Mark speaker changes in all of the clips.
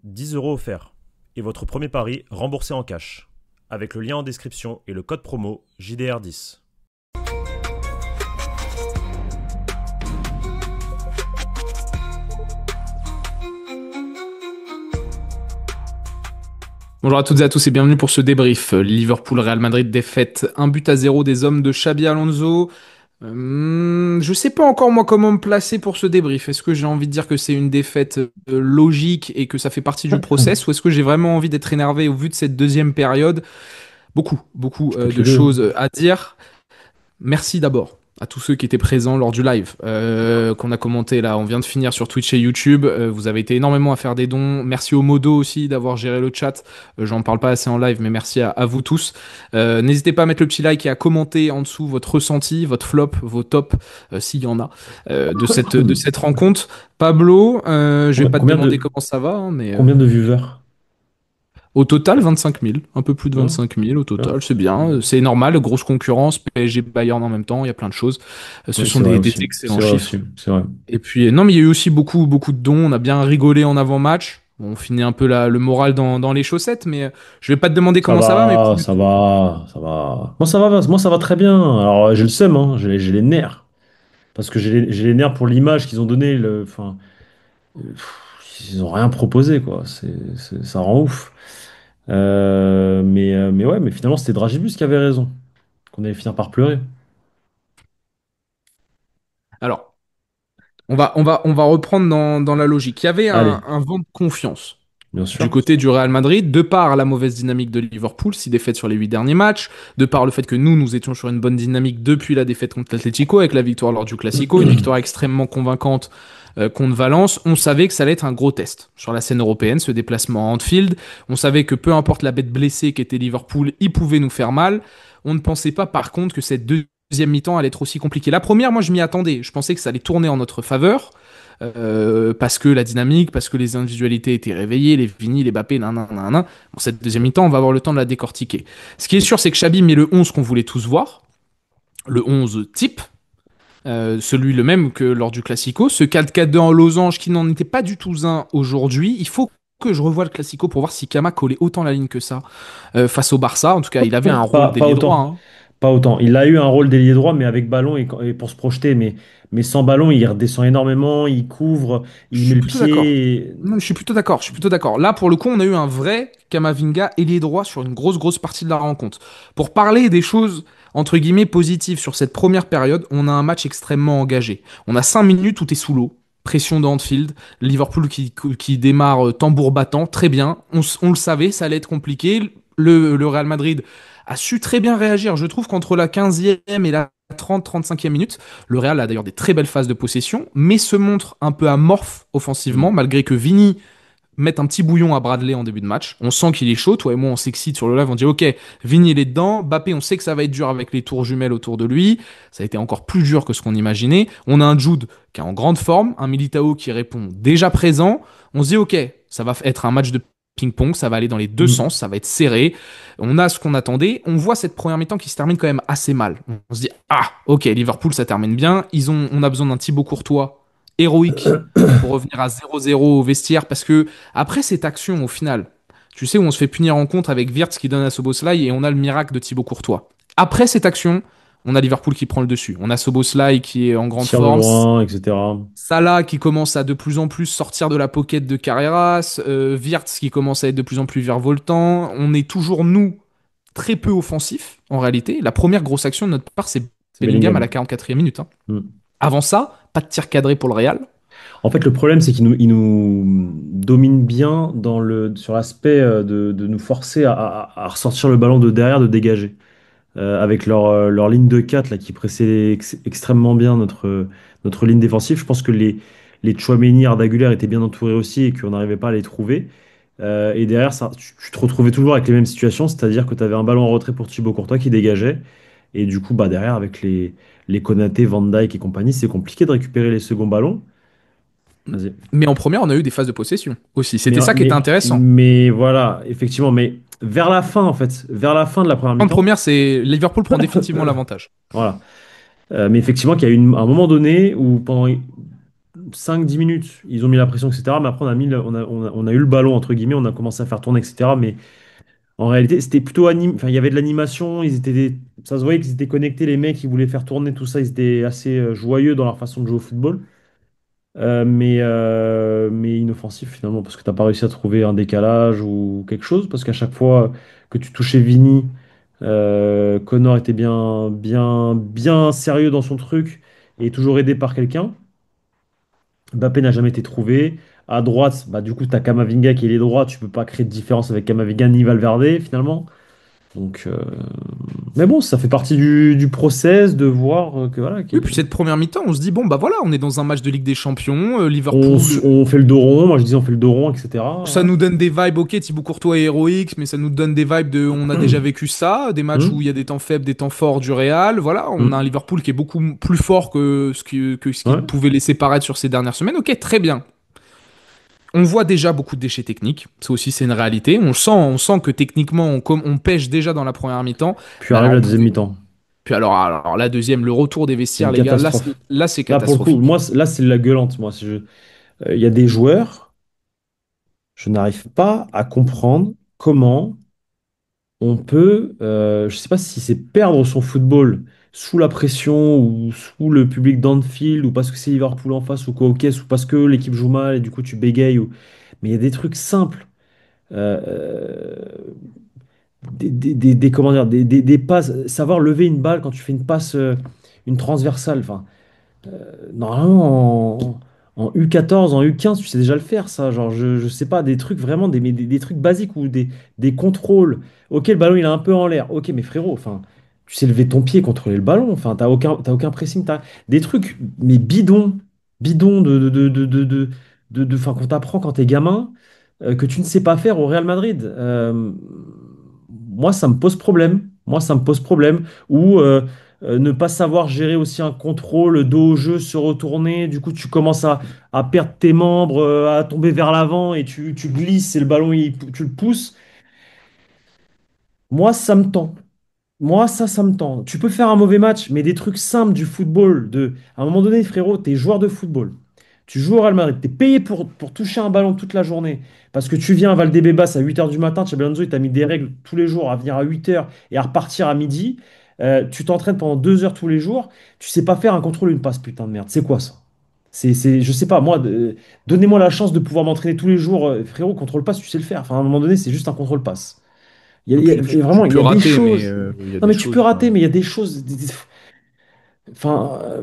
Speaker 1: 10 € offerts. Et votre premier pari remboursé en cash. Avec le lien en description et le code promo JDR10.
Speaker 2: Bonjour à toutes et à tous et bienvenue pour ce débrief. Liverpool-Real Madrid défaite 1-0 des hommes de Xabi Alonso. Je sais pas encore moi comment me placer pour ce débrief. Est-ce que j'ai envie de dire que c'est une défaite logique et que ça fait partie du process ou est-ce que j'ai vraiment envie d'être énervé au vu de cette deuxième période? Beaucoup
Speaker 3: Tu peux être
Speaker 2: de
Speaker 3: les deux, hein.
Speaker 2: choses à dire. Merci d'abord à tous ceux qui étaient présents lors du live qu'on a commenté là. On vient de finir sur Twitch et YouTube. Vous avez été énormément à faire des dons. Merci au Modo aussi d'avoir géré le chat. J'en parle pas assez en live, mais merci à vous tous. N'hésitez pas à mettre le petit like et à commenter en dessous votre ressenti, votre flop, vos tops, s'il y en a, de cette rencontre. Pablo, je vais
Speaker 3: Combien,
Speaker 2: pas te
Speaker 3: combien
Speaker 2: demander
Speaker 3: de,
Speaker 2: comment ça va, hein, mais
Speaker 3: combien de viewers?
Speaker 2: au total, 25 000, un peu plus de
Speaker 3: Bien,
Speaker 2: 25 000 au
Speaker 3: bien.
Speaker 2: total, c'est bien, c'est normal, grosse concurrence, PSG, Bayern en même temps, il y a plein de choses. Ce
Speaker 3: Oui,
Speaker 2: sont
Speaker 3: c'est vrai
Speaker 2: des
Speaker 3: aussi.
Speaker 2: excellents
Speaker 3: C'est vrai
Speaker 2: chiffres.
Speaker 3: aussi. C'est vrai.
Speaker 2: Et puis, non, mais il y a eu aussi beaucoup de dons, on a bien rigolé en avant-match. Bon, on finit un peu le moral dans les chaussettes, mais je vais pas te demander
Speaker 3: Ça
Speaker 2: comment ça va, mais
Speaker 3: va, ça
Speaker 2: plutôt.
Speaker 3: va, ça va. Moi, ça va très bien. Alors, j'ai le seum, hein, j'ai les nerfs. Parce que j'ai les nerfs pour l'image qu'ils ont donnée. Enfin, ils ont rien proposé, quoi. Ça rend ouf. Mais ouais, mais finalement, c'était Dragibus qui avait raison. Qu'on allait finir par pleurer.
Speaker 2: Alors, on va reprendre dans la logique. Il y avait
Speaker 3: Allez,
Speaker 2: un vent de confiance
Speaker 3: bien
Speaker 2: du
Speaker 3: sûr.
Speaker 2: côté du Real Madrid, de par la mauvaise dynamique de Liverpool, 6 défaites sur les 8 derniers matchs, de par le fait que nous étions sur une bonne dynamique depuis la défaite contre l'Atlético, avec la victoire lors du Classico, une victoire extrêmement convaincante contre Valence. On savait que ça allait être un gros test sur la scène européenne, ce déplacement à Anfield. On savait que peu importe la bête blessée qu'était Liverpool, il pouvait nous faire mal. On ne pensait pas par contre que cette deuxième mi-temps allait être aussi compliquée. La première, moi je m'y attendais. Je pensais que ça allait tourner en notre faveur. Parce que la dynamique, parce que les individualités étaient réveillées, les Vini, les Mbappé, nan, nan, nan, nan. Bon, cette deuxième mi-temps, on va avoir le temps de la décortiquer. Ce qui est sûr, c'est que Xabi met le 11 qu'on voulait tous voir, le 11 type, celui le même que lors du Classico, ce 4-4-2 en losange qui n'en était pas du tout un aujourd'hui. Il faut que je revoie le Classico pour voir si Kama collait autant la ligne que ça face au Barça. En tout cas, il avait un rôle
Speaker 3: Pas
Speaker 2: d'ailier droit,
Speaker 3: autant.
Speaker 2: hein.
Speaker 3: Pas autant. Il a eu un rôle d'ailier droit, mais avec ballon et pour se projeter. Mais sans ballon, il redescend énormément, il couvre,
Speaker 2: Je
Speaker 3: il met
Speaker 2: suis
Speaker 3: le
Speaker 2: plutôt d'accord.
Speaker 3: pied.
Speaker 2: Non, je suis plutôt d'accord. Je suis plutôt d'accord. Là, pour le coup, on a eu un vrai Kamavinga ailier droit sur une grosse partie de la rencontre. Pour parler des choses entre guillemets positives sur cette première période, on a un match extrêmement engagé. On a 5 minutes où t'es sous l'eau. Pression d'Anfield, Liverpool qui démarre tambour battant, très bien. On le savait, ça allait être compliqué. Le Real Madrid a su très bien réagir. Je trouve qu'entre la 15e et la 30-35e minute, le Real a d'ailleurs des très belles phases de possession, mais se montre un peu amorphe offensivement,
Speaker 3: Hmm.
Speaker 2: malgré que Vini mette un petit bouillon à Bradley en début de match. On sent qu'il est chaud. Toi et moi, on s'excite sur le live. On dit, OK, Vini, il est dedans. Mbappé, on sait que ça va être dur avec les tours jumelles autour de lui. Ça a été encore plus dur que ce qu'on imaginait. On a un Jude qui est en grande forme, un Militao qui répond déjà présent. On se dit, OK, ça va être un match de ping-pong, ça va aller dans les deux
Speaker 3: Hmm.
Speaker 2: sens, ça va être serré. On a ce qu'on attendait. On voit cette première mi-temps qui se termine quand même assez mal. On se dit, ah, ok, Liverpool, ça termine bien. On a besoin d'un Thibaut Courtois héroïque pour revenir à 0-0 au vestiaire. Parce que après cette action, au final, tu sais, où on se fait punir en contre avec Wirtz qui donne à Soboslai et on a le miracle de Thibaut Courtois. Après cette action, on a Liverpool qui prend le dessus. On a Soboslai qui est en grande
Speaker 3: Tire de
Speaker 2: forme.
Speaker 3: loin, etc.
Speaker 2: Salah qui commence à de plus en plus sortir de la pocket de Carreras, Wirtz qui commence à être de plus en plus virevoltant. On est toujours, nous, très peu offensifs, en réalité. La première grosse action de notre part, c'est
Speaker 3: C'est
Speaker 2: Bellingham à la
Speaker 3: Bellingham.
Speaker 2: 44e minute, hein.
Speaker 3: Hmm.
Speaker 2: Avant ça, pas de tir cadré pour le Real.
Speaker 3: En fait, le problème, c'est qu'ils nous dominent bien sur l'aspect de nous forcer à ressortir le ballon de derrière, de dégager. Avec leur ligne de 4 là, qui précédait extrêmement bien notre ligne défensive. Je pense que les Tchouaméni, Arda Güler étaient bien entourés aussi et qu'on n'arrivait pas à les trouver. Et derrière, ça, tu te retrouvais toujours avec les mêmes situations, c'est-à-dire que tu avais un ballon en retrait pour Thibaut Courtois qui dégageait. Et du coup, bah, derrière, avec les Konaté, Van Dijk et compagnie, c'est compliqué de récupérer les seconds ballons. Vas-y.
Speaker 2: Mais en première, on a eu des phases de possession aussi.
Speaker 3: Mais,
Speaker 2: C'était ça qui était
Speaker 3: mais,
Speaker 2: intéressant.
Speaker 3: mais voilà, effectivement, mais vers la fin, en fait, vers la fin de la première
Speaker 2: En
Speaker 3: mi-temps,
Speaker 2: première, c'est Liverpool prend définitivement l'avantage.
Speaker 3: voilà. Mais effectivement, qu'il y a eu un moment donné où pendant 5-10 minutes, ils ont mis la pression, etc. Mais après, on a eu le ballon, entre guillemets, on a commencé à faire tourner, etc. Mais en réalité, c'était plutôt enfin, il y avait de l'animation, ça se voyait qu'ils étaient connectés, les mecs, ils voulaient faire tourner tout ça, ils étaient assez joyeux dans leur façon de jouer au football. Mais inoffensif finalement, parce que t'as pas réussi à trouver un décalage ou quelque chose, parce qu'à chaque fois que tu touchais Vini, Connor était bien, bien, bien sérieux dans son truc et toujours aidé par quelqu'un. Mbappé n'a jamais été trouvé. À droite, bah, du coup, tu as Camavinga qui est les droits. Tu peux pas créer de différence avec Camavinga ni Valverde finalement. Donc, mais bon, ça fait partie du process de voir que voilà,
Speaker 2: Oui, puis cette première mi-temps, on se dit, bon, bah voilà, on est dans un match de Ligue des Champions,
Speaker 3: on,
Speaker 2: Liverpool,
Speaker 3: on fait le dos rond. Moi, je disais on fait le dos rond, etc.
Speaker 2: ça
Speaker 3: Voilà.
Speaker 2: nous donne des vibes, ok, Thibaut Courtois est héroïque, mais ça nous donne des vibes de, on a déjà vécu ça, des matchs où il y
Speaker 3: Hum,
Speaker 2: a des temps faibles, des temps forts du Real, voilà, on a un
Speaker 3: hum,
Speaker 2: Liverpool qui est beaucoup plus fort que ce qu'il
Speaker 3: ouais.
Speaker 2: pouvait laisser paraître sur ces dernières semaines, ok, très bien. On voit déjà beaucoup de déchets techniques, ça aussi c'est une réalité, on sent que techniquement on pêche déjà dans la première mi-temps,
Speaker 3: Puis
Speaker 2: mais
Speaker 3: arrive
Speaker 2: alors
Speaker 3: la deuxième mi-temps.
Speaker 2: puis alors la deuxième, le retour des
Speaker 3: C'est
Speaker 2: vestiaires,
Speaker 3: une
Speaker 2: les gars,
Speaker 3: catastrophe.
Speaker 2: là c'est
Speaker 3: Là, pour le coup,
Speaker 2: catastrophique.
Speaker 3: là, c'est la gueulante. Moi, il y a des joueurs, je n'arrive pas à comprendre comment on peut, je sais pas si c'est perdre son football sous la pression ou sous le public d'Anfield ou parce que c'est Liverpool en face ou quoi, ok, ou parce que l'équipe joue mal et du coup tu bégayes. Mais il y a des trucs simples. Euh, comment dire, des passes, savoir lever une balle quand tu fais une passe, une transversale. Enfin, normalement, en U14, en U15, tu sais déjà le faire, ça. Genre, je sais pas, des trucs vraiment, des trucs basiques ou des contrôles. Ok, le ballon, il est un peu en l'air. Ok, mais frérot, enfin, tu sais lever ton pied, contrôler le ballon. Enfin, t'as aucun pressing. Des trucs, mais bidons enfin, qu'on t'apprend quand t'es gamin, que tu ne sais pas faire au Real Madrid. Moi, ça me pose problème. Moi, ça me pose problème. Ou ne pas savoir gérer aussi un contrôle, dos au jeu, se retourner. Du coup, tu commences à perdre tes membres, à tomber vers l'avant et tu glisses et le ballon, tu le pousses. Moi, ça me tend. Moi, ça me tend. Tu peux faire un mauvais match, mais des trucs simples du football. À un moment donné, frérot, t'es joueur de football. Tu joues au Real Madrid. T'es payé pour toucher un ballon toute la journée. Parce que tu viens à Valdebebas à 8 h du matin. Xabi Alonso, il t'a mis des règles tous les jours à venir à 8 h et à repartir à midi. Tu t'entraînes pendant 2 heures tous les jours. Tu sais pas faire un contrôle, une passe, putain de merde. C'est quoi ça? Je sais pas, moi, donnez-moi la chance de pouvoir m'entraîner tous les jours. Frérot, contrôle passe, tu sais le faire. Enfin, à un moment donné, c'est juste un contrôle passe.
Speaker 2: Ok,
Speaker 3: Vraiment,
Speaker 2: tu
Speaker 3: il
Speaker 2: peux
Speaker 3: y a des
Speaker 2: rater, mais
Speaker 3: choses.
Speaker 2: il y a
Speaker 3: Non,
Speaker 2: des
Speaker 3: mais tu peux
Speaker 2: choses.
Speaker 3: rater, mais il y a des choses. Enfin,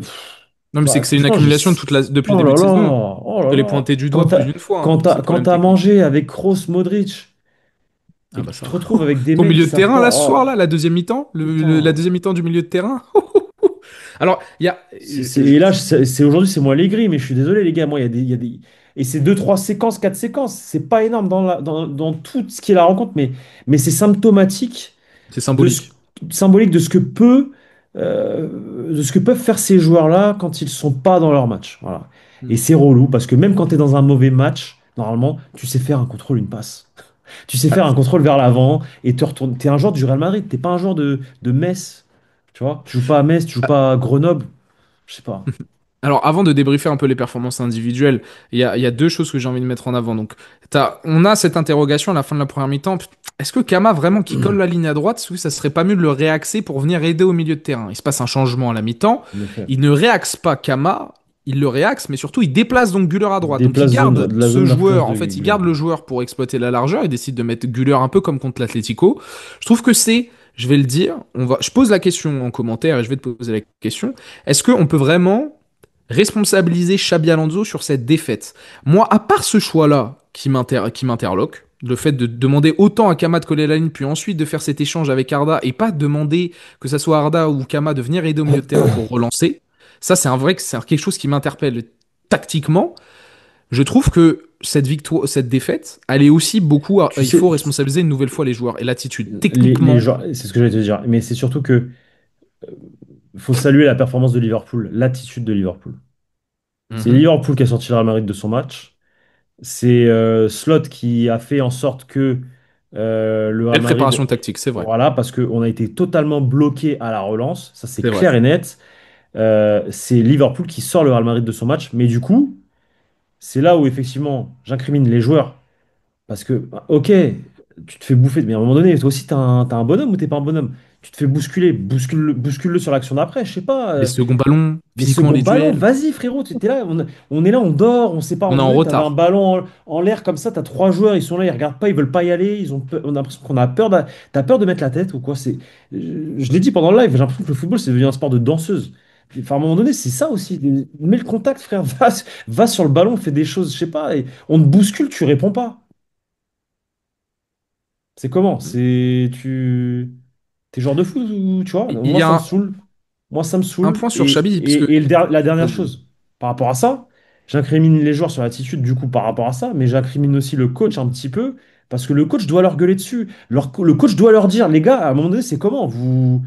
Speaker 2: Non, mais c'est
Speaker 3: ouais,
Speaker 2: que c'est une
Speaker 3: franchement,
Speaker 2: accumulation depuis le
Speaker 3: oh
Speaker 2: début
Speaker 3: là
Speaker 2: de
Speaker 3: là,
Speaker 2: saison.
Speaker 3: oh là
Speaker 2: Je l'ai
Speaker 3: là.
Speaker 2: pointé du
Speaker 3: Quand
Speaker 2: doigt plus
Speaker 3: t'as,
Speaker 2: d'une fois,
Speaker 3: quand
Speaker 2: tous ces
Speaker 3: t'as, quand
Speaker 2: problèmes
Speaker 3: t'as
Speaker 2: techniques.
Speaker 3: mangé avec Kroos, Modric,
Speaker 2: Ah
Speaker 3: et que
Speaker 2: bah
Speaker 3: tu te
Speaker 2: ça.
Speaker 3: retrouves avec des
Speaker 2: Ton
Speaker 3: mecs qui
Speaker 2: milieu de
Speaker 3: savent
Speaker 2: terrain,
Speaker 3: pas.
Speaker 2: là, ce soir,
Speaker 3: Oh,
Speaker 2: là, la deuxième mi-temps, la
Speaker 3: putain.
Speaker 2: deuxième mi-temps du milieu de terrain. Alors, il y a.
Speaker 3: Et là, aujourd'hui, c'est moi l'aigri, mais je suis désolé, les gars. Moi, et c'est deux, trois séquences, quatre séquences. C'est pas énorme dans tout ce qui est la rencontre, mais c'est symptomatique
Speaker 2: C'est
Speaker 3: de ce,
Speaker 2: symbolique.
Speaker 3: symbolique de ce que peuvent faire ces joueurs-là quand ils sont pas dans leur match. Voilà. Et
Speaker 2: Hmm.
Speaker 3: c'est relou parce que même quand tu es dans un mauvais match, normalement, tu sais faire un contrôle, une passe. Tu sais
Speaker 2: Ah,
Speaker 3: faire un contrôle vers l'avant et te retourner. Tu es un joueur du Real Madrid, t'es pas un joueur de Metz. Tu vois, tu joues pas à Metz, tu joues pas à Grenoble. Je sais pas.
Speaker 2: alors, avant de débriefer un peu les performances individuelles, il y a deux choses que j'ai envie de mettre en avant. Donc, on a cette interrogation à la fin de la première mi-temps. Est-ce que Kama, vraiment, qui colle la ligne à droite, est-ce que ça serait pas mieux de le réaxer pour venir aider au milieu de terrain? Il se passe un changement à la mi-temps.
Speaker 3: En effet.
Speaker 2: Il ne réaxe pas Kama, il le réaxe, mais surtout, il déplace donc Güler à droite. Donc, il
Speaker 3: Déplace
Speaker 2: garde
Speaker 3: de la
Speaker 2: ce
Speaker 3: zone d'influence
Speaker 2: joueur, en
Speaker 3: de
Speaker 2: fait, il
Speaker 3: Güler.
Speaker 2: garde le joueur pour exploiter la largeur. Il décide de mettre Güler un peu comme contre l'Atlético. Je trouve que c'est, je vais le dire, je pose la question en commentaire et je vais te poser la question. Est-ce qu'on peut vraiment responsabiliser Xabi Alonso sur cette défaite? Moi, à part ce choix-là qui m'interloque, le fait de demander autant à Kama de coller la ligne, puis ensuite de faire cet échange avec Arda, et pas demander que ça soit Arda ou Kama de venir aider au milieu de terrain pour relancer, ça c'est un vrai que c'est quelque chose qui m'interpelle tactiquement. Je trouve que cette victoire, cette défaite, elle est aussi beaucoup
Speaker 3: Tu
Speaker 2: il faut
Speaker 3: sais,
Speaker 2: responsabiliser une nouvelle fois les joueurs et l'attitude.
Speaker 3: les
Speaker 2: Techniquement,
Speaker 3: joueurs, c'est ce que j'allais te dire. Mais c'est surtout que faut saluer la performance de Liverpool, l'attitude de Liverpool. C'est
Speaker 2: mhm.
Speaker 3: Liverpool qui a sorti le Real Madrid de son match. C'est Slot qui a fait en sorte que le Real
Speaker 2: Belle
Speaker 3: Madrid,
Speaker 2: préparation tactique, c'est vrai.
Speaker 3: voilà, parce qu'on a été totalement bloqué à la relance, ça c'est
Speaker 2: C'est vrai.
Speaker 3: clair et net. c'est Liverpool qui sort le Real Madrid de son match. Mais du coup, c'est là où effectivement j'incrimine les joueurs. Parce que, bah, ok, tu te fais bouffer, mais à un moment donné, toi aussi, t'as un bonhomme ou t'es pas un bonhomme? Tu te fais bousculer, bouscule-le sur l'action d'après, je sais pas.
Speaker 2: Les seconds ballons,
Speaker 3: Les
Speaker 2: physiquement
Speaker 3: seconds
Speaker 2: les
Speaker 3: ballons,
Speaker 2: duels,
Speaker 3: vas-y frérot, tu étais là, on est là, on dort, on sait pas, à un
Speaker 2: on est
Speaker 3: moment
Speaker 2: en
Speaker 3: donné, t'avais un
Speaker 2: retard.
Speaker 3: ballon en l'air comme ça, t'as trois joueurs, ils sont là, ils regardent pas, ils veulent pas y aller, on a l'impression qu'on a peur, t'as peur de mettre la tête ou quoi, je l'ai dit pendant le live, j'ai l'impression que le football c'est devenu un sport de danseuse. Enfin, à un moment donné, c'est ça aussi, mets le contact frère, va sur le ballon, fais des choses, je sais pas, et on te bouscule, tu réponds pas. C'est comment? T'es genre de fou, tu vois?
Speaker 2: Il
Speaker 3: Moi,
Speaker 2: y a
Speaker 3: ça me saoule. Moi, ça me
Speaker 2: un
Speaker 3: saoule.
Speaker 2: point sur Xabi, parce que...
Speaker 3: La dernière
Speaker 2: Vas-y.
Speaker 3: chose, par rapport à ça, j'incrimine les joueurs sur l'attitude, du coup, par rapport à ça, mais j'incrimine aussi le coach un petit peu, parce que le coach doit leur gueuler dessus. Le coach doit leur dire, les gars, à un moment donné, c'est comment? Vous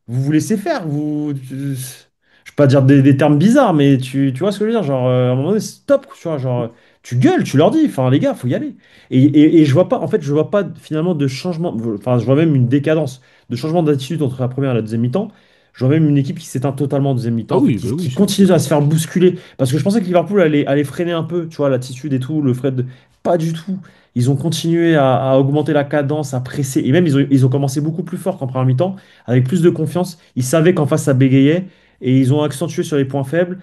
Speaker 3: vous laissez faire, je vais pas dire des termes bizarres, mais tu vois ce que je veux dire, genre, à un moment donné, stop, tu vois, genre, tu gueules, tu leur dis, enfin, les gars, faut y aller. Et je vois pas, en fait, je vois pas finalement de changement, enfin, je vois même une décadence, de changement d'attitude entre la première et la deuxième mi-temps. Je vois même une équipe qui s'éteint totalement en deuxième mi-temps,
Speaker 2: Ah
Speaker 3: en fait,
Speaker 2: oui, bah oui,
Speaker 3: qui
Speaker 2: c'est
Speaker 3: continue à se faire
Speaker 2: clair.
Speaker 3: bousculer. Parce que je pensais que Liverpool allait freiner un peu, tu vois, l'attitude et tout, le Fred. Pas du tout. Ils ont continué à augmenter la cadence, à presser. Et même, ils ont commencé beaucoup plus fort qu'en première mi-temps avec plus de confiance. Ils savaient qu'en face, ça bégayait et ils ont accentué sur les points faibles.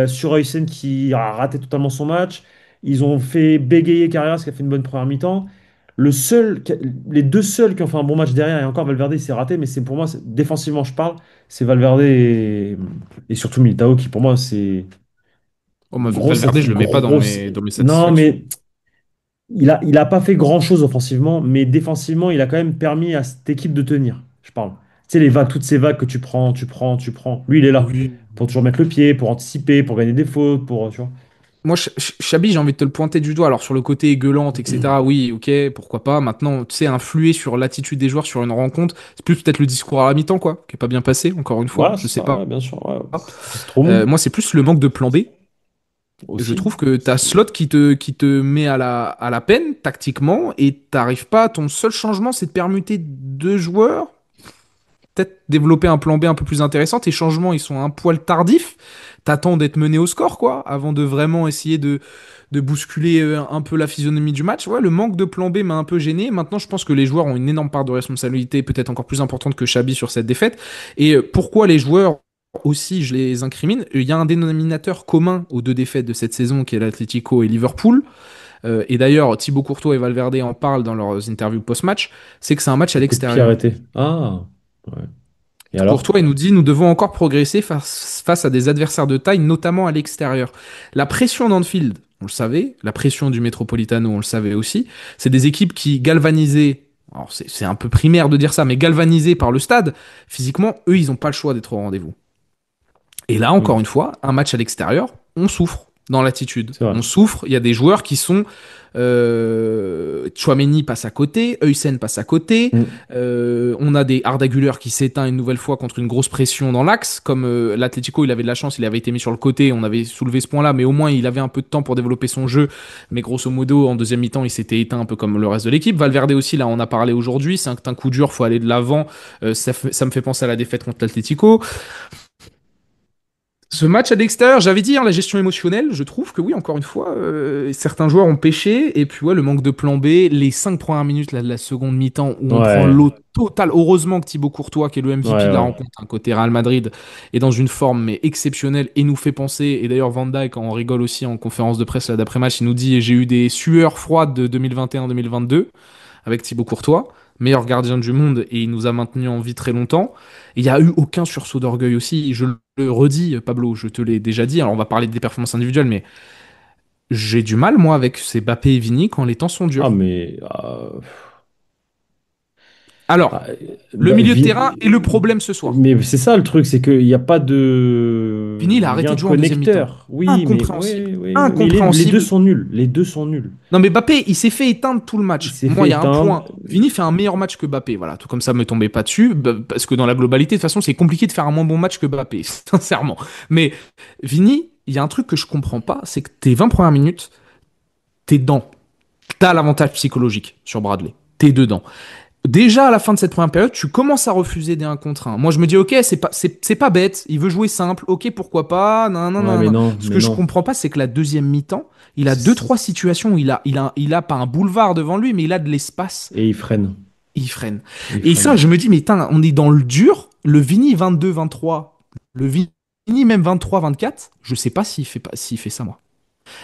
Speaker 3: Sur Huysen qui a raté totalement son match. Ils ont fait bégayer Carreras qui a fait une bonne première mi-temps. Les deux seuls qui ont fait un bon match derrière, et encore Valverde, il s'est raté, mais c'est pour moi, défensivement, je parle, c'est Valverde et surtout Militao qui, pour moi, c'est
Speaker 2: Oh, moi,
Speaker 3: grosse,
Speaker 2: Valverde, je le mets pas
Speaker 3: grosse.
Speaker 2: dans mes
Speaker 3: Non,
Speaker 2: satisfactions.
Speaker 3: mais il a pas fait grand-chose offensivement, mais défensivement, il a quand même permis à cette équipe de tenir. Je parle. Tu sais, les vagues, toutes ces vagues que tu prends, tu prends, tu prends. Lui, il est là
Speaker 2: Oui.
Speaker 3: pour toujours mettre le pied, pour anticiper, pour gagner des fautes, tu vois.
Speaker 2: Moi, Chabi, j'ai envie de te le pointer du doigt. Alors, sur le côté gueulante, etc., oui, ok, pourquoi pas. Maintenant, tu sais, influer sur l'attitude des joueurs sur une rencontre, c'est plus peut-être le discours à la mi-temps, quoi, qui est pas bien passé, encore une fois,
Speaker 3: Voilà,
Speaker 2: je
Speaker 3: c'est
Speaker 2: sais
Speaker 3: ça,
Speaker 2: pas.
Speaker 3: ouais, bien sûr. Ouais. C'est trop mou
Speaker 2: Moi, c'est plus le manque de plan B. Je
Speaker 3: aussi.
Speaker 2: trouve que t'as Slot qui te met à la peine, tactiquement, et t'arrives pas, ton seul changement, c'est de permuter deux joueurs, peut-être développer un plan B un peu plus intéressant. Tes changements, ils sont un poil tardifs. T'attends d'être mené au score, quoi, avant de vraiment essayer de bousculer un peu la physionomie du match. Ouais, le manque de plan B m'a un peu gêné. Maintenant, je pense que les joueurs ont une énorme part de responsabilité, peut-être encore plus importante que Xabi sur cette défaite. Et pourquoi les joueurs aussi, je les incrimine. Il y a un dénominateur commun aux deux défaites de cette saison qui est l'Atlético et Liverpool. Et d'ailleurs, Thibaut Courtois et Valverde en parlent dans leurs interviews post-match. C'est que c'est un match à
Speaker 3: Un coup de pied
Speaker 2: l'extérieur.
Speaker 3: arrêté. Ah, ouais. Et alors?
Speaker 2: Courtois, il nous dit, nous devons encore progresser face à des adversaires de taille, notamment à l'extérieur. La pression d'Anfield, on le savait, la pression du Metropolitano, on le savait aussi. C'est des équipes qui, galvanisées, alors c'est un peu primaire de dire ça, mais galvanisées par le stade, physiquement, eux, ils n'ont pas le choix d'être au rendez-vous. Et là, encore
Speaker 3: Hmm,
Speaker 2: une fois, un match à l'extérieur, on souffre dans l'attitude.
Speaker 3: c'est vrai.
Speaker 2: On souffre. Il y a des joueurs qui sont. Chouameni passe à côté, Heusen passe à côté.
Speaker 3: Hmm.
Speaker 2: On a des Arda Güler qui s'éteint une nouvelle fois contre une grosse pression dans l'axe. Comme l'Atlético, il avait de la chance, il avait été mis sur le côté. On avait soulevé ce point-là, mais au moins il avait un peu de temps pour développer son jeu. Mais grosso modo, en deuxième mi-temps, il s'était éteint un peu comme le reste de l'équipe. Valverde aussi, là, on a parlé aujourd'hui. C'est un coup dur, faut aller de l'avant. Ça me fait penser à la défaite contre l'Atlético. Ce match à l'extérieur, j'avais dit, hein, la gestion émotionnelle, je trouve que oui, encore une fois, certains joueurs ont pêché, et puis ouais, le manque de plan B, les 5 premières minutes là, de la seconde mi-temps où on prend
Speaker 3: Ouais,
Speaker 2: l'eau totale. Heureusement que Thibaut Courtois, qui est le MVP
Speaker 3: ouais,
Speaker 2: de la
Speaker 3: ouais.
Speaker 2: rencontre, un côté Real Madrid, est dans une forme mais exceptionnelle et nous fait penser, et d'ailleurs Van Dijk, quand on rigole aussi en conférence de presse là, d'après-match, il nous dit, j'ai eu des sueurs froides de 2021-2022 avec Thibaut Courtois, meilleur gardien du monde, et il nous a maintenu en vie très longtemps. Et il n'y a eu aucun sursaut d'orgueil aussi. Je le redis, Pablo, je te l'ai déjà dit. Alors on va parler des performances individuelles, mais j'ai du mal, moi, avec ces Mbappé et Vini quand les temps sont
Speaker 3: Ah,
Speaker 2: durs.
Speaker 3: mais
Speaker 2: Alors,
Speaker 3: ah,
Speaker 2: le
Speaker 3: bah,
Speaker 2: milieu de terrain est le problème ce soir.
Speaker 3: mais c'est ça le truc, c'est qu'il n'y a pas de
Speaker 2: Vini, il a arrêté
Speaker 3: lien
Speaker 2: de jouer en deuxième mi-temps.
Speaker 3: connecteur. Oui, mais
Speaker 2: Incompréhensible.
Speaker 3: oui, oui, oui. Mais les deux
Speaker 2: Incompréhensible.
Speaker 3: sont nuls. Les deux sont nuls.
Speaker 2: Non, mais Mbappé, il s'est fait éteindre tout le
Speaker 3: Il
Speaker 2: match.
Speaker 3: s'est
Speaker 2: Moi,
Speaker 3: fait
Speaker 2: il y a un
Speaker 3: éteindre.
Speaker 2: point. Vini fait un meilleur match que Mbappé. Voilà, tout comme ça, me tombez pas dessus. Parce que dans la globalité, de toute façon, c'est compliqué de faire un moins bon match que Mbappé, sincèrement. Mais Vini, il y a un truc que je comprends pas, c'est que tes 20 premières minutes, t'es dedans. T'as l'avantage psychologique sur Bradley. T'es dedans. déjà à la fin de cette première période, tu commences à refuser des 1 contre 1. Moi, je me dis, ok, c'est pas bête, il veut jouer simple, ok, pourquoi pas, non, non,
Speaker 3: Ouais,
Speaker 2: non,
Speaker 3: mais
Speaker 2: non.
Speaker 3: non,
Speaker 2: Ce
Speaker 3: mais
Speaker 2: que je
Speaker 3: non.
Speaker 2: comprends pas, c'est que la deuxième mi-temps, il a deux,
Speaker 3: C'est-
Speaker 2: trois situations où il a pas un boulevard devant lui, mais il a de l'espace,
Speaker 3: Et il freine.
Speaker 2: et il freine.
Speaker 3: Il
Speaker 2: Et ça,
Speaker 3: freine.
Speaker 2: je me dis, mais putain, on est dans le dur, le Vini 22-23, le Vini même 23-24, je sais pas s'il fait ça, moi.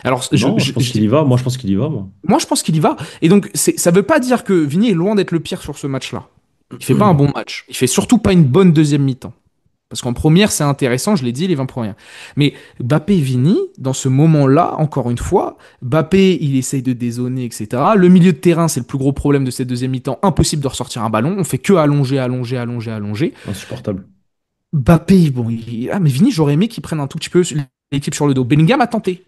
Speaker 2: Alors,
Speaker 3: Non, je pense qu'il y va. Moi, je pense qu'il y va, moi.
Speaker 2: moi, je pense qu'il y va. Et donc, ça veut pas dire que Vini est loin d'être le pire sur ce match-là. Il fait pas un bon match. Il fait surtout pas une bonne deuxième mi-temps. Parce qu'en première, c'est intéressant, je l'ai dit, les 20 premières. Mais Bappé et Vini, dans ce moment-là, encore une fois, Bappé, il essaye de dézonner, etc. Le milieu de terrain, c'est le plus gros problème de cette deuxième mi-temps. Impossible de ressortir un ballon. On fait que allonger, allonger, allonger, allonger.
Speaker 3: Insupportable.
Speaker 2: Bappé, bon, ah, mais Vini, j'aurais aimé qu'il prenne un tout petit peu l'équipe sur le dos. Bellingham a tenté.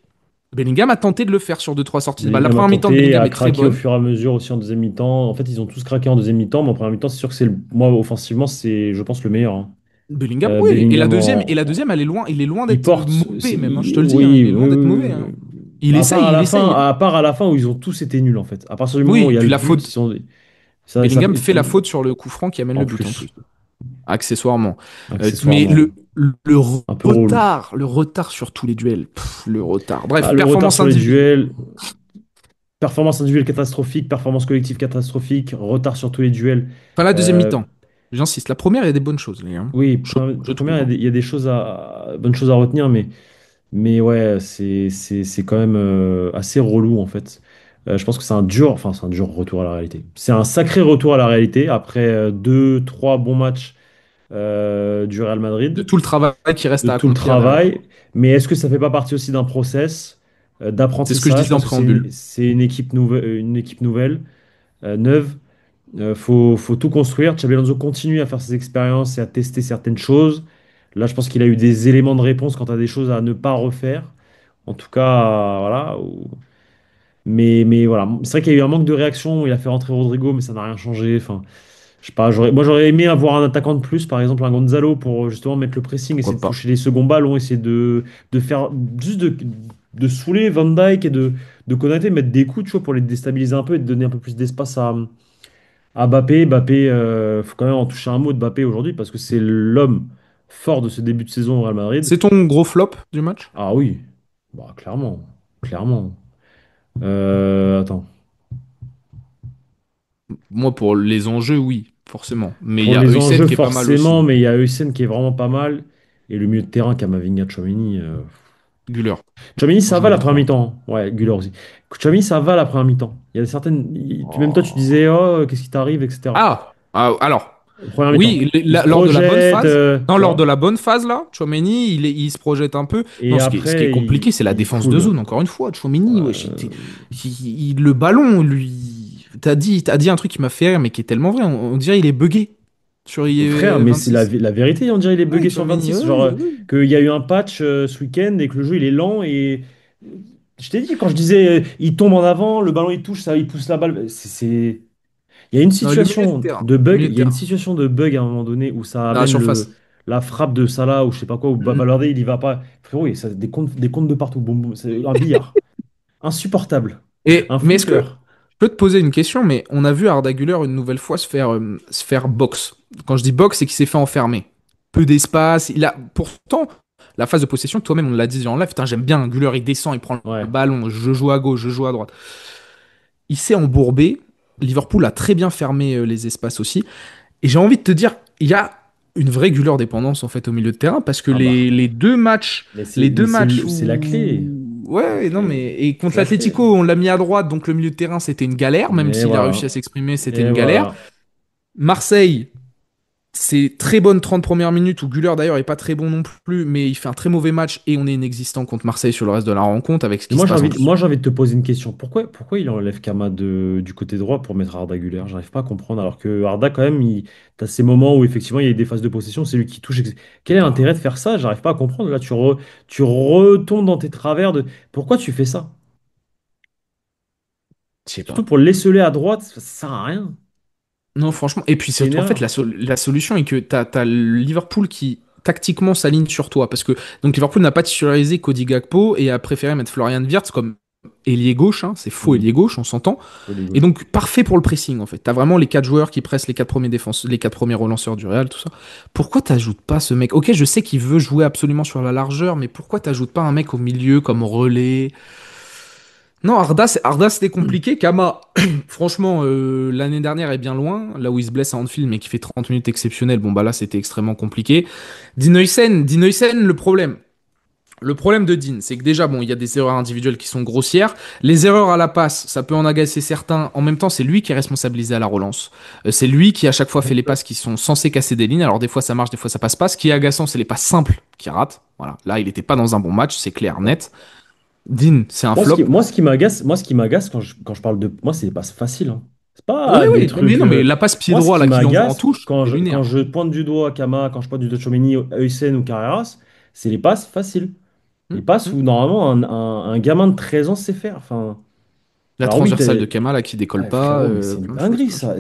Speaker 2: Bellingham a tenté de le faire sur deux trois sorties de balle. La
Speaker 3: Bellingham a
Speaker 2: première mi-temps de
Speaker 3: tenté,
Speaker 2: Bellingham
Speaker 3: a
Speaker 2: est très
Speaker 3: craqué au
Speaker 2: bonne.
Speaker 3: fur et à mesure aussi en deuxième mi-temps. En fait, ils ont tous craqué en deuxième mi-temps, mais en première mi-temps, c'est sûr que moi, offensivement, c'est, je pense, le meilleur, hein.
Speaker 2: Bellingham, oui.
Speaker 3: Bellingham
Speaker 2: et la deuxième, il est loin
Speaker 3: il
Speaker 2: d'être
Speaker 3: porte.
Speaker 2: mauvais même, hein, je te le dis, hein,
Speaker 3: Oui,
Speaker 2: il est
Speaker 3: oui,
Speaker 2: loin d'être
Speaker 3: oui,
Speaker 2: mauvais,
Speaker 3: oui.
Speaker 2: hein. Il essaye, il essaye.
Speaker 3: À part à la fin où ils ont tous été nuls, en fait. À partir du moment où il
Speaker 2: Oui,
Speaker 3: y a
Speaker 2: puis
Speaker 3: le
Speaker 2: la
Speaker 3: but,
Speaker 2: faute,
Speaker 3: ça
Speaker 2: Bellingham
Speaker 3: fait
Speaker 2: fait la faute sur le coup franc qui amène
Speaker 3: en
Speaker 2: le but en plus,
Speaker 3: plus,
Speaker 2: accessoirement. Mais
Speaker 3: accessoirement. Un peu relou.
Speaker 2: le retard sur tous les duels, le retard. Bref,
Speaker 3: Ah, le retard
Speaker 2: performance
Speaker 3: sur les
Speaker 2: individuelle.
Speaker 3: duels, performance individuelle catastrophique, performance collective catastrophique, retard sur tous les duels.
Speaker 2: Enfin, la deuxième
Speaker 3: Euh,
Speaker 2: mi-temps. J'insiste, la première, il y a des bonnes choses, les gars.
Speaker 3: oui,
Speaker 2: Je
Speaker 3: première,
Speaker 2: trouve, hein.
Speaker 3: il y a des choses bonnes choses à retenir, mais ouais, c'est quand même assez relou en fait. Je pense que c'est un dur retour à la réalité. C'est un sacré retour à la réalité après deux, trois bons matchs du Real
Speaker 2: De
Speaker 3: Madrid,
Speaker 2: tout le travail qui
Speaker 3: de
Speaker 2: reste à
Speaker 3: tout le
Speaker 2: accomplir derrière.
Speaker 3: travail. Mais est-ce que ça fait pas partie aussi d'un process
Speaker 2: C'est ce que je
Speaker 3: d'apprentissage
Speaker 2: disais en
Speaker 3: parce que
Speaker 2: préambule.
Speaker 3: c'est une équipe nouvelle, neuve. Faut tout construire. Xabi Alonso continue à faire ses expériences et à tester certaines choses. Là, je pense qu'il a eu des éléments de réponse quant à des choses à ne pas refaire. En tout cas, voilà. Mais voilà, c'est vrai qu'il y a eu un manque de réaction. Il a fait rentrer Rodrigo, mais ça n'a rien changé. Enfin, je sais pas. Moi, j'aurais aimé avoir un attaquant de plus, par exemple un Gonzalo, pour justement mettre le pressing, essayer
Speaker 2: Pourquoi
Speaker 3: de
Speaker 2: pas?
Speaker 3: toucher les seconds ballons, essayer de faire juste de saouler Van Dijk et de Konaté, mettre des coups, tu vois, pour les déstabiliser un peu et de donner un peu plus d'espace à Mbappé. Mbappé, faut quand même en toucher un mot de Mbappé aujourd'hui parce que c'est l'homme fort de ce début de saison au Real Madrid.
Speaker 2: C'est ton gros flop du match?
Speaker 3: Ah oui, bah, clairement, clairement. Attends.
Speaker 2: Moi, pour les enjeux, oui, forcément. Mais il
Speaker 3: Pour
Speaker 2: y a
Speaker 3: les
Speaker 2: Heusen
Speaker 3: enjeux,
Speaker 2: qui est pas mal
Speaker 3: forcément,
Speaker 2: aussi.
Speaker 3: mais il y a Heusen qui est vraiment pas mal. Et le milieu de terrain, Camavinga, Tchouaméni.
Speaker 2: Güler,
Speaker 3: Tchouaméni,
Speaker 2: dans
Speaker 3: ça
Speaker 2: un
Speaker 3: va la
Speaker 2: milieu de
Speaker 3: première
Speaker 2: terrain.
Speaker 3: mi-temps. Ouais, Güler aussi. Tchouaméni, ça va la première mi-temps. Il y a certaines. Même toi, tu
Speaker 2: Oh.
Speaker 3: disais, oh, qu'est-ce qui t'arrive, etc.
Speaker 2: Alors,
Speaker 3: Première mi-temps.
Speaker 2: oui,
Speaker 3: Il se
Speaker 2: lors de la bonne
Speaker 3: projette,
Speaker 2: phase, non,
Speaker 3: tu
Speaker 2: lors de
Speaker 3: vois.
Speaker 2: la bonne phase, là, Tchouaméni, il se projette un peu.
Speaker 3: Et
Speaker 2: Non, ce qui est
Speaker 3: après,
Speaker 2: compliqué, c'est la
Speaker 3: il
Speaker 2: défense de
Speaker 3: coule.
Speaker 2: zone, encore une fois. Tchouaméni, wesh,
Speaker 3: Euh,
Speaker 2: le ballon, lui. T'as dit un truc qui m'a fait rire, mais qui est tellement vrai. On dirait il est buggé sur
Speaker 3: Frère, mais c'est
Speaker 2: 26.
Speaker 3: la vérité, on dirait il est
Speaker 2: Oui,
Speaker 3: buggé sur
Speaker 2: Tchouaméni,
Speaker 3: 26. Genre,
Speaker 2: oui, oui.
Speaker 3: qu'il y a eu un patch ce week-end et que le jeu il est lent. Et je t'ai dit, quand je disais il tombe en avant, le ballon il touche, ça, il pousse la balle. Il y a une
Speaker 2: Non, le milieu de
Speaker 3: situation
Speaker 2: terrain.
Speaker 3: de bug,
Speaker 2: Milieu
Speaker 3: il
Speaker 2: de
Speaker 3: y a une
Speaker 2: terrain.
Speaker 3: situation de bug à un moment donné où ça
Speaker 2: Dans la
Speaker 3: amène
Speaker 2: surface.
Speaker 3: la frappe de Salah ou je sais pas quoi, où Valverde il y va pas. Frérot, oui, ça, des comptes de partout. Boum, boum, c'est un billard. Insupportable. Un
Speaker 2: Mais est-ce que
Speaker 3: flipper.
Speaker 2: je peux te poser une question? Mais on a vu Arda Güler une nouvelle fois se faire box. Quand je dis box, c'est qu'il s'est fait enfermer. Peu d'espace. Il a pourtant la phase de possession. Toi-même, on l'a dit en live. Putain, j'aime bien. Güler, il descend, il prend le
Speaker 3: Ouais.
Speaker 2: ballon. Je joue à gauche, je joue à droite. Il s'est embourbé. Liverpool a très bien fermé les espaces aussi. Et j'ai envie de te dire, il y a une vraie Güler dépendance en fait au milieu de terrain parce que
Speaker 3: Ah bah.
Speaker 2: les deux matchs
Speaker 3: C'est la clé.
Speaker 2: où ouais non mais et
Speaker 3: C'est
Speaker 2: contre
Speaker 3: la clé.
Speaker 2: l'Atlético on l'a mis à droite donc le milieu de terrain c'était une galère même
Speaker 3: Et
Speaker 2: s'il a réussi à
Speaker 3: voilà.
Speaker 2: s'exprimer c'était
Speaker 3: Et
Speaker 2: une galère.
Speaker 3: voilà.
Speaker 2: Marseille c'est très bonne 30 premières minutes où Güler d'ailleurs est pas très bon non plus mais il fait un très mauvais match et on est inexistant contre Marseille sur le reste de la rencontre avec ce
Speaker 3: Mais
Speaker 2: qui se passe en dessous.
Speaker 3: moi, j'ai envie de te poser une question. Pourquoi il enlève Kama du côté droit pour mettre Arda Güler? J'arrive pas à comprendre. Alors que Arda, quand même, t'as ces moments où effectivement il y a des phases de possession, c'est lui qui touche.
Speaker 2: Je
Speaker 3: Quel
Speaker 2: sais
Speaker 3: est
Speaker 2: pas
Speaker 3: l'intérêt de faire ça? J'arrive pas à comprendre. Là, tu retombes dans tes travers de. Pourquoi tu fais ça?
Speaker 2: je sais
Speaker 3: Surtout
Speaker 2: pas.
Speaker 3: pour l'esseler à droite, ça sert à rien.
Speaker 2: Non, franchement. Et puis,
Speaker 3: C'est une
Speaker 2: en fait,
Speaker 3: erreur.
Speaker 2: la solution est que t'as Liverpool qui, tactiquement, s'aligne sur toi. Parce que donc Liverpool n'a pas titularisé Cody Gakpo et a préféré mettre Florian Wirtz comme ailier gauche, hein, c'est faux
Speaker 3: Mhm.
Speaker 2: ailier gauche, on s'entend.
Speaker 3: Faut les
Speaker 2: Et
Speaker 3: gauches.
Speaker 2: donc parfait pour le pressing en fait. T'as vraiment les quatre joueurs qui pressent les quatre premiers défenseurs, les quatre premiers relanceurs du Real, tout ça. Pourquoi t'ajoutes pas ce mec? Ok, je sais qu'il veut jouer absolument sur la largeur, mais pourquoi t'ajoutes pas un mec au milieu comme relais? Non, Arda c'était compliqué. Kama, franchement, l'année dernière est bien loin. Là où il se blesse à Anfield, mais qui fait 30 minutes exceptionnelles, bon bah là c'était extrêmement compliqué. Dean Huijsen, le problème. Le problème de Dean, c'est que déjà, bon, il y a des erreurs individuelles qui sont grossières. Les erreurs à la passe, ça peut en agacer certains. En même temps, c'est lui qui est responsabilisé à la relance. C'est lui qui, à chaque fois, fait les passes qui sont censées casser des lignes. Alors, des fois, ça marche, des fois, ça passe pas. Ce qui est agaçant, c'est les passes simples qui ratent. Voilà. Là, il n'était pas dans un bon match, c'est clair, net. Dean, c'est un flop.
Speaker 3: Moi, ce qui m'agace quand je parle de. Moi, c'est des passes faciles, hein. C'est
Speaker 2: Ouais,
Speaker 3: pas des
Speaker 2: ouais, mais
Speaker 3: trucs.
Speaker 2: non, mais la passe pied
Speaker 3: Moi, ce
Speaker 2: droit,
Speaker 3: qui
Speaker 2: là, qu'il envoie en
Speaker 3: m'agace
Speaker 2: touche, c'est
Speaker 3: quand
Speaker 2: lunaire.
Speaker 3: je pointe du doigt Kama, quand je pointe du doigt Tchouaméni, Huysen ou Carreras, c'est les passes faciles. Les
Speaker 2: Hum,
Speaker 3: passes
Speaker 2: hum.
Speaker 3: où, normalement, un gamin de 13 ans sait faire. Enfin,
Speaker 2: La
Speaker 3: alors oui,
Speaker 2: transversale de Kama, là, qui décolle
Speaker 3: ouais,
Speaker 2: pas,
Speaker 3: frérot, mais c'est une
Speaker 2: plein de choses,
Speaker 3: dinguerie,
Speaker 2: plein de choses.
Speaker 3: ça.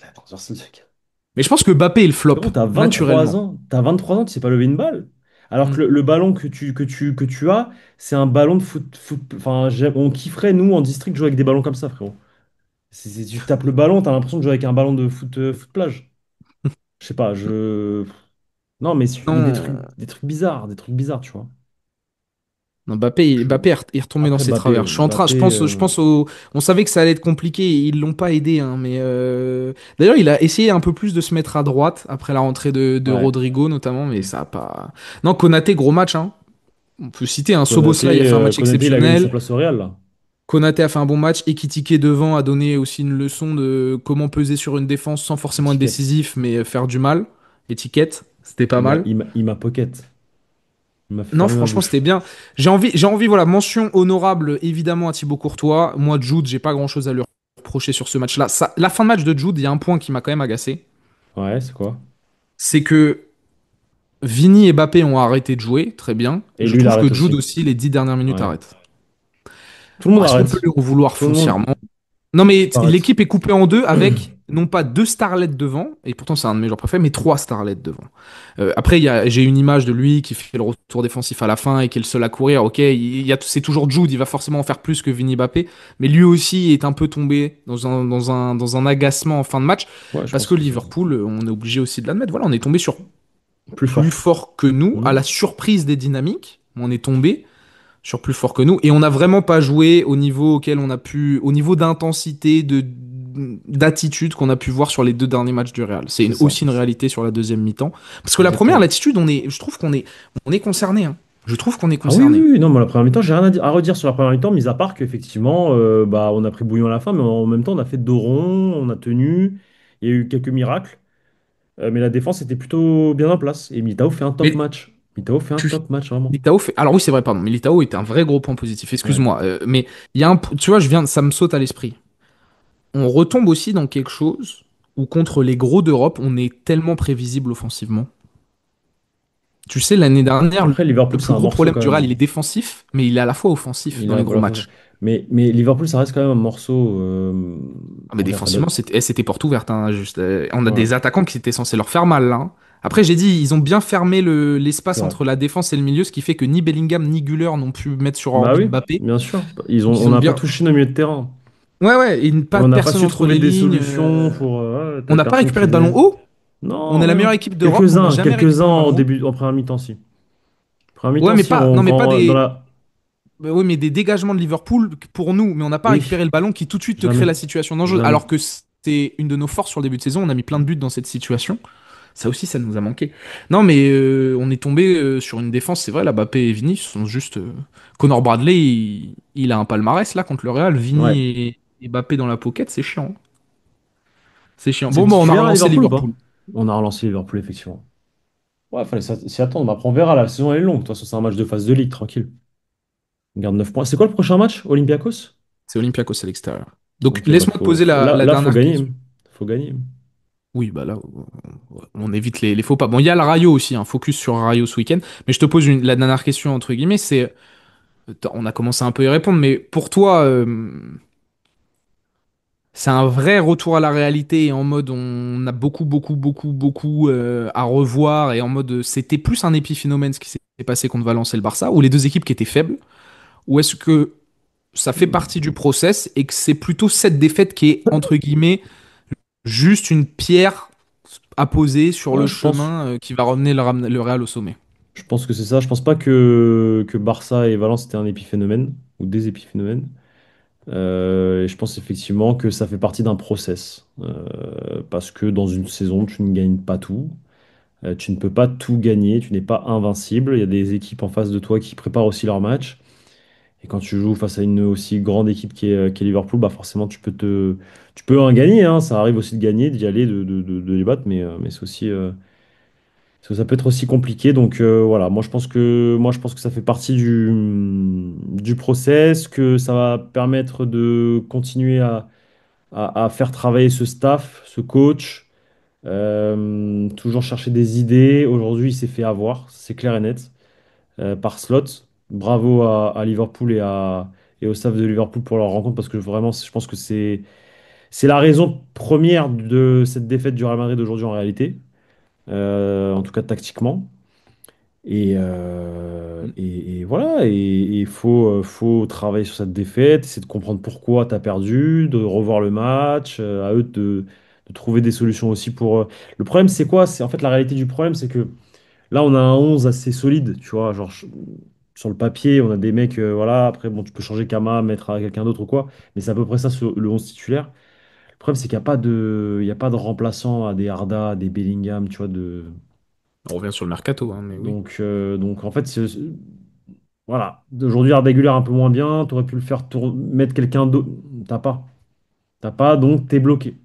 Speaker 3: La transversale de
Speaker 2: Mais je pense que Mbappé est le flop,
Speaker 3: Frérot,
Speaker 2: naturellement.
Speaker 3: t'as 23 ans, tu sais pas lever une balle. Alors que
Speaker 2: Hum.
Speaker 3: le ballon que tu as, c'est un ballon de foot. Enfin, on kifferait, nous, en district, jouer avec des ballons comme ça, frérot. Tu tapes le ballon, t'as l'impression de jouer avec un ballon de foot plage. Je sais pas, je. Non, mais
Speaker 2: Non.
Speaker 3: des trucs bizarres, tu vois.
Speaker 2: Non, Mbappé,
Speaker 3: Je-
Speaker 2: Mbappé est retombé dans
Speaker 3: Après,
Speaker 2: ses travers. Je suis en train, je pense au, on savait que ça allait être compliqué, et ils l'ont pas aidé, hein, mais d'ailleurs, il a essayé un peu plus de se mettre à droite après la rentrée de
Speaker 3: ouais.
Speaker 2: Rodrigo notamment, mais ça a pas. Non, Konaté, gros match, hein. On peut citer un Soboslai, il a fait un match
Speaker 3: Konaté, il a gagné sa
Speaker 2: exceptionnel.
Speaker 3: place au Real, là.
Speaker 2: Konaté a fait un bon match. Ekitike devant a donné aussi une leçon de comment peser sur une défense sans forcément être
Speaker 3: Étiquette.
Speaker 2: décisif, mais faire du mal. Étiquette, c'était pas mal.
Speaker 3: Il m'a pocket. Il m'a
Speaker 2: Non,
Speaker 3: fermé ma
Speaker 2: franchement, c'était
Speaker 3: bouche.
Speaker 2: bien. Voilà, mention honorable évidemment à Thibaut Courtois. Moi, Jude, j'ai pas grand-chose à lui reprocher sur ce match-là. La fin de match de Jude, il y a un point qui m'a quand même agacé.
Speaker 3: Ouais, c'est quoi?
Speaker 2: C'est que Vini et Mbappé ont arrêté de jouer, très bien.
Speaker 3: Et
Speaker 2: Je
Speaker 3: lui, il
Speaker 2: trouve
Speaker 3: arrête
Speaker 2: que Jude
Speaker 3: aussi.
Speaker 2: aussi, les 10 dernières minutes,
Speaker 3: Ouais.
Speaker 2: arrête.
Speaker 3: Tout le
Speaker 2: Bon,
Speaker 3: monde
Speaker 2: est-ce qu'on peut
Speaker 3: arrête.
Speaker 2: lui en vouloir
Speaker 3: Tout le monde,
Speaker 2: foncièrement? Non, mais
Speaker 3: tout arrête.
Speaker 2: l'équipe est coupée en deux avec non pas deux starlets devant, et pourtant c'est un de mes joueurs préférés, mais trois starlets devant. Après, j'ai une image de lui qui fait le retour défensif à la fin et qui est le seul à courir. Ok, c'est toujours Jude, il va forcément en faire plus que Vini Bappé, mais lui aussi est un peu tombé dans un agacement en fin de match,
Speaker 3: Ouais, je
Speaker 2: parce
Speaker 3: pense
Speaker 2: que
Speaker 3: que c'est
Speaker 2: Liverpool, on est obligé aussi de l'admettre, voilà, on est tombé sur
Speaker 3: plus
Speaker 2: plus
Speaker 3: fort.
Speaker 2: fort que nous, à
Speaker 3: Mhm.
Speaker 2: la surprise des dynamiques, on est tombé sur plus fort que nous. Et on n'a vraiment pas joué au niveau auquel on a pu, au niveau d'intensité, d'attitude qu'on a pu voir sur les deux derniers matchs du Real. C'est
Speaker 3: C'est ça.
Speaker 2: aussi une réalité sur la deuxième mi-temps. Parce que la première,
Speaker 3: Exactement.
Speaker 2: l'attitude, je trouve qu'on est concerné, hein. Je trouve qu'on est
Speaker 3: Ah oui, oui,
Speaker 2: concerné.
Speaker 3: oui. Non, mais la première mi-temps, j'ai rien à redire sur la première mi-temps, mis à part qu'effectivement, bah, on a pris bouillon à la fin, mais en même temps, on a fait dos rond, on a tenu, il y a eu quelques miracles, mais la défense était plutôt bien en place. Et Militao fait un top
Speaker 2: Mais
Speaker 3: match. Militao fait un
Speaker 2: tu,
Speaker 3: top match, vraiment.
Speaker 2: Militao fait. Alors oui, c'est vrai, pardon. Militao était un vrai gros point positif.
Speaker 3: Ouais.
Speaker 2: Excuse-moi. Mais il y a tu vois, ça me saute à l'esprit. On retombe aussi dans quelque chose où contre les gros d'Europe, on est tellement prévisible offensivement. Tu sais, l'année dernière,
Speaker 3: Après,
Speaker 2: le
Speaker 3: Liverpool, c'est
Speaker 2: plus
Speaker 3: un
Speaker 2: gros
Speaker 3: morceau
Speaker 2: problème
Speaker 3: quand
Speaker 2: du
Speaker 3: même,
Speaker 2: Real,
Speaker 3: hein.
Speaker 2: il est défensif, mais il est à la fois offensif
Speaker 3: Il
Speaker 2: dans
Speaker 3: a
Speaker 2: les
Speaker 3: pour
Speaker 2: gros
Speaker 3: la fois.
Speaker 2: matchs.
Speaker 3: Mais Liverpool, ça reste quand même un morceau
Speaker 2: Ah, mais
Speaker 3: envers sa
Speaker 2: défensivement,
Speaker 3: bête.
Speaker 2: c'était porte ouverte, hein, juste, on a
Speaker 3: Ouais,
Speaker 2: des attaquants qui étaient censés leur faire mal, là, hein. Après, j'ai dit, ils ont bien fermé
Speaker 3: c'est
Speaker 2: l'espace
Speaker 3: vrai.
Speaker 2: entre la défense et le milieu, ce qui fait que ni Bellingham ni Güler n'ont pu mettre sur
Speaker 3: Bah
Speaker 2: orbite
Speaker 3: oui,
Speaker 2: Mbappé.
Speaker 3: bien sûr.
Speaker 2: Donc,
Speaker 3: On
Speaker 2: ils ont
Speaker 3: n'a pas
Speaker 2: bien.
Speaker 3: touché nos milieux de terrain.
Speaker 2: Ouais, ouais, et
Speaker 3: Et
Speaker 2: pas
Speaker 3: on n'a pas
Speaker 2: personne
Speaker 3: su
Speaker 2: entre
Speaker 3: trouver
Speaker 2: les
Speaker 3: des
Speaker 2: lignes.
Speaker 3: solutions pour.
Speaker 2: On
Speaker 3: T'avais
Speaker 2: n'a pas
Speaker 3: personne qui
Speaker 2: récupéré de
Speaker 3: faisait.
Speaker 2: ballon haut. On
Speaker 3: Non,
Speaker 2: est la meilleure
Speaker 3: rien.
Speaker 2: équipe d'Europe, mais on n'a jamais
Speaker 3: Quelques-uns
Speaker 2: récupéré un
Speaker 3: en
Speaker 2: ballon haut.
Speaker 3: début, en première mi-temps, si. Première
Speaker 2: Ouais,
Speaker 3: mi-temps,
Speaker 2: mais
Speaker 3: si,
Speaker 2: pas, non, mais pas
Speaker 3: dans
Speaker 2: des.
Speaker 3: la.
Speaker 2: Oui, mais des dégagements de Liverpool pour nous, mais on n'a pas
Speaker 3: Oui,
Speaker 2: récupéré le ballon qui tout de suite te crée
Speaker 3: jamais.
Speaker 2: la situation dangereuse.
Speaker 3: Jamais.
Speaker 2: Alors que c'était une de nos forces sur le début de saison, on a mis plein de buts dans cette situation. Ça aussi, ça nous a manqué. Non, mais on est tombé sur une défense, c'est vrai, la Mbappé et Vini sont juste. Connor Bradley, il a un palmarès là contre le Real.
Speaker 3: Ouais.
Speaker 2: Vini et Mbappé dans la pocket, c'est chiant. C'est chiant.
Speaker 3: C'est
Speaker 2: Bon,
Speaker 3: le
Speaker 2: bon, on a
Speaker 3: titulaire à
Speaker 2: relancé
Speaker 3: Liverpool ou pas?
Speaker 2: Liverpool.
Speaker 3: On a relancé Liverpool, effectivement. Ouais, fallait s'y attendre. Mais après, on verra. La saison, elle est longue. De toute façon, c'est un match de phase de ligue, tranquille. On garde 9 points. C'est quoi le prochain match? Olympiakos?
Speaker 2: C'est Olympiakos à l'extérieur. Donc,
Speaker 3: Ok, bah
Speaker 2: laisse-moi te poser la
Speaker 3: là, faut
Speaker 2: dernière
Speaker 3: gagner.
Speaker 2: question.
Speaker 3: Faut gagner.
Speaker 2: Oui, bah là, on évite les faux pas. Bon, il y a le Rayo aussi, un focus sur Rayo ce week-end. Mais je te pose la dernière question, entre guillemets, c'est. On a commencé un peu à y répondre, mais pour toi, c'est un vrai retour à la réalité et en mode on a beaucoup, beaucoup, beaucoup, beaucoup à revoir et en mode c'était plus un épiphénomène ce qui s'est passé contre Valence et le Barça, ou les deux équipes qui étaient faibles, ou est-ce que ça fait partie du process et que c'est plutôt cette défaite qui est, entre guillemets, juste une pierre à poser sur
Speaker 3: Ouais,
Speaker 2: le chemin qui va ramener le Real au sommet.
Speaker 3: je pense que c'est ça. Je pense pas que Barça et Valence étaient un épiphénomène ou des épiphénomènes. Et je pense effectivement que ça fait partie d'un process. Parce que dans une saison, tu ne gagnes pas tout. Tu ne peux pas tout gagner. Tu n'es pas invincible. Il y a des équipes en face de toi qui préparent aussi leur match. Et quand tu joues face à une aussi grande équipe qui est Liverpool, bah forcément tu peux en gagner, hein. Ça arrive aussi de gagner, d'y aller, de les battre, mais c'est aussi, ça peut être aussi compliqué. Donc voilà, moi je pense que ça fait partie du process, que ça va permettre de continuer à faire travailler ce staff, ce coach, toujours chercher des idées. Aujourd'hui, il s'est fait avoir, c'est clair et net, par slot. Bravo à Liverpool et au staff de Liverpool pour leur rencontre parce que vraiment, je pense que c'est la raison première de cette défaite du Real Madrid aujourd'hui en réalité, en tout cas tactiquement. Et voilà, et il faut travailler sur cette défaite, essayer de comprendre pourquoi tu as perdu, de revoir le match, à eux de trouver des solutions aussi pour. Le problème, c'est quoi? C'est en fait la réalité du problème, c'est que là, on a un 11 assez solide, tu vois, genre sur le papier, on a des mecs, voilà, après, bon, tu peux changer Kama, mettre à quelqu'un d'autre ou quoi, mais c'est à peu près ça sur le 11 titulaire. Le problème, c'est qu'il n'y a pas il y a pas de remplaçant à des Arda, à des Bellingham, tu vois,
Speaker 2: On revient sur le mercato, hein, mais oui.
Speaker 3: donc en fait, voilà. Aujourd'hui, Arda Güler un peu moins bien, tu aurais pu le faire mettre quelqu'un d'autre, t'as pas. T'as pas, donc t'es bloqué.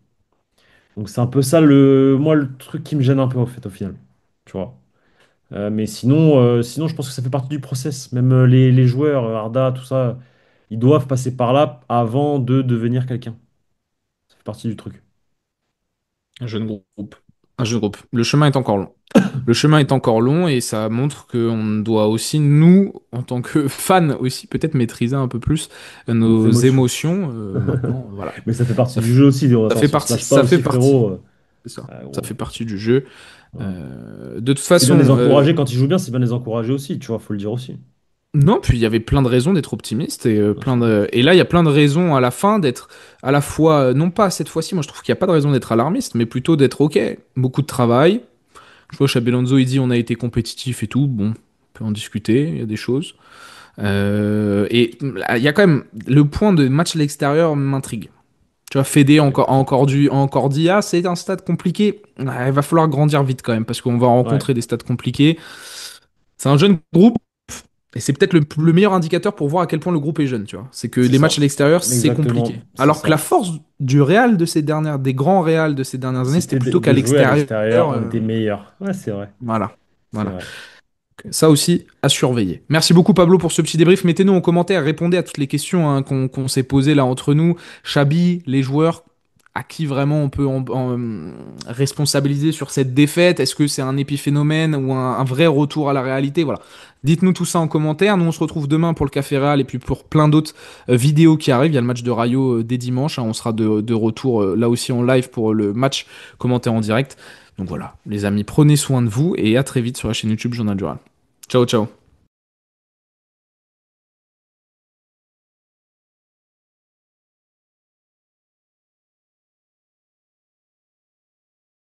Speaker 3: Donc c'est un peu ça, moi, le truc qui me gêne un peu, au fait, au final. Tu vois. Mais sinon, je pense que ça fait partie du process. Même les joueurs, Arda, tout ça, ils doivent passer par là avant de devenir quelqu'un. Ça fait partie du truc.
Speaker 2: Un jeune groupe. Un jeune groupe. Le chemin est encore long. Le chemin est encore long et ça montre qu'on doit aussi, nous, en tant que fans aussi, peut-être maîtriser un peu plus
Speaker 3: Nos
Speaker 2: nos
Speaker 3: émotions.
Speaker 2: émotions. Maintenant, voilà.
Speaker 3: Mais ça fait partie
Speaker 2: Ça,
Speaker 3: du jeu aussi.
Speaker 2: ça fait
Speaker 3: Attention, on se
Speaker 2: partie.
Speaker 3: lâche pas
Speaker 2: Ça fait
Speaker 3: aussi,
Speaker 2: partie.
Speaker 3: frérot.
Speaker 2: C'est ça. Ça
Speaker 3: Gros,
Speaker 2: fait partie du jeu.
Speaker 3: voilà.
Speaker 2: De toute
Speaker 3: C'est bien de les
Speaker 2: façon,
Speaker 3: encourager quand ils jouent bien, c'est bien de les encourager aussi, tu vois, faut le dire aussi.
Speaker 2: non, puis il y avait plein de raisons d'être optimiste et
Speaker 3: Bien sûr.
Speaker 2: et là il y a plein de raisons à la fin d'être à la fois non pas cette fois-ci, moi je trouve qu'il n'y a pas de raison d'être alarmiste, mais plutôt d'être ok, beaucoup de travail. Je vois Xabi Alonso il dit on a été compétitif et tout, bon, on peut en discuter, il y a des choses. Et il y a quand même le point de match à l'extérieur m'intrigue. Tu vois, Fede a encore dit ah c'est un stade compliqué. Ah, il va falloir grandir vite quand même parce qu'on va
Speaker 3: Ouais,
Speaker 2: rencontrer des stades compliqués. C'est un jeune groupe. Et c'est peut-être le meilleur indicateur pour voir à quel point le groupe est jeune, tu vois. C'est que
Speaker 3: c'est
Speaker 2: les matchs à
Speaker 3: ça.
Speaker 2: l'extérieur, c'est compliqué.
Speaker 3: Exactement, c'est
Speaker 2: Alors que la
Speaker 3: ça.
Speaker 2: force du Real des grands Real de ces dernières années, c'était
Speaker 3: C'était
Speaker 2: plutôt qu'à
Speaker 3: de jouer à
Speaker 2: l'extérieur.
Speaker 3: l'extérieur, on était meilleurs. Ouais, c'est vrai.
Speaker 2: Voilà.
Speaker 3: C'est
Speaker 2: Voilà.
Speaker 3: vrai.
Speaker 2: Ça aussi à surveiller. Merci beaucoup Pablo pour ce petit débrief. Mettez-nous en commentaire, répondez à toutes les questions hein, qu'on s'est posées là entre nous. Chabi, les joueurs, à qui vraiment on peut responsabiliser sur cette défaite? Est-ce que c'est un épiphénomène ou un vrai retour à la réalité? Voilà. Dites-nous tout ça en commentaire. Nous on se retrouve demain pour le Café Real et puis pour plein d'autres vidéos qui arrivent. Il y a le match de Rayo dès dimanche. Hein. On sera de retour là aussi en live pour le match commenté en direct. Donc voilà, les amis, prenez soin de vous et à très vite sur la chaîne YouTube Journal du Real. Ciao, ciao.